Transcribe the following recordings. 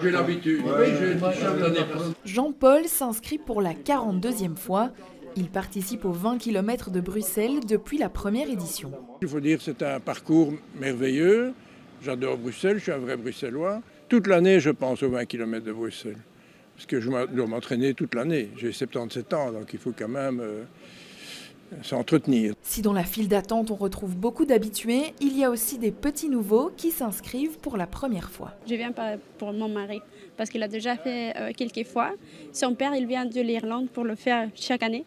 J'ai l'habitude. Oui, j'ai le t-shirt l'année passée. Jean-Paul s'inscrit pour la 42e fois. Il participe aux 20 km de Bruxelles depuis la première édition. Il faut dire que c'est un parcours merveilleux. J'adore Bruxelles, je suis un vrai Bruxellois. Toute l'année, je pense aux 20 km de Bruxelles. Parce que je dois m'entraîner toute l'année. J'ai 77 ans, donc il faut quand même s'entretenir. Si dans la file d'attente on retrouve beaucoup d'habitués, il y a aussi des petits nouveaux qui s'inscrivent pour la première fois. Je viens pour mon mari parce qu'il a déjà fait quelques fois. Son père, il vient de l'Irlande pour le faire chaque année.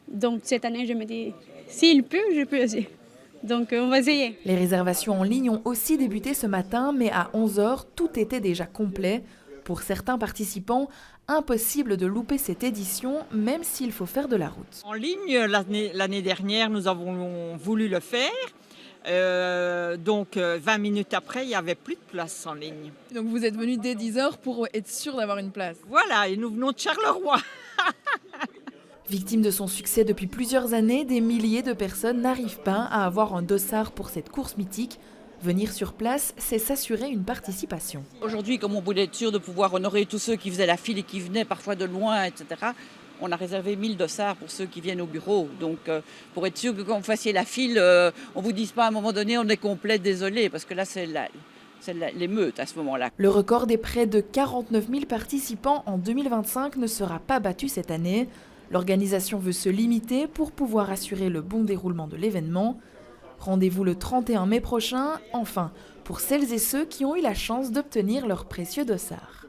Donc cette année, je me dis, s'il peut, je peux aussi. Donc on va essayer. Les réservations en ligne ont aussi débuté ce matin, mais à 11 h, tout était déjà complet. Pour certains participants, impossible de louper cette édition, même s'il faut faire de la route. En ligne, l'année dernière, nous avons voulu le faire. Donc 20 minutes après, il n'y avait plus de place en ligne. Donc vous êtes venu dès 10 h pour être sûr d'avoir une place. Voilà, et nous venons de Charleroi. Victime de son succès depuis plusieurs années, des milliers de personnes n'arrivent pas à avoir un dossard pour cette course mythique. Venir sur place, c'est s'assurer une participation. Aujourd'hui, comme on voulait être sûr de pouvoir honorer tous ceux qui faisaient la file et qui venaient parfois de loin, etc., on a réservé 1000 dossards pour ceux qui viennent au bureau. Donc, pour être sûr que quand vous fassiez la file, on ne vous dise pas à un moment donné, on est complet, désolé, parce que là, c'est l'émeute à ce moment-là. Le record des près de 49 000 participants en 2025 ne sera pas battu cette année. L'organisation veut se limiter pour pouvoir assurer le bon déroulement de l'événement. Rendez-vous le 31 mai prochain, enfin, pour celles et ceux qui ont eu la chance d'obtenir leur précieux dossard.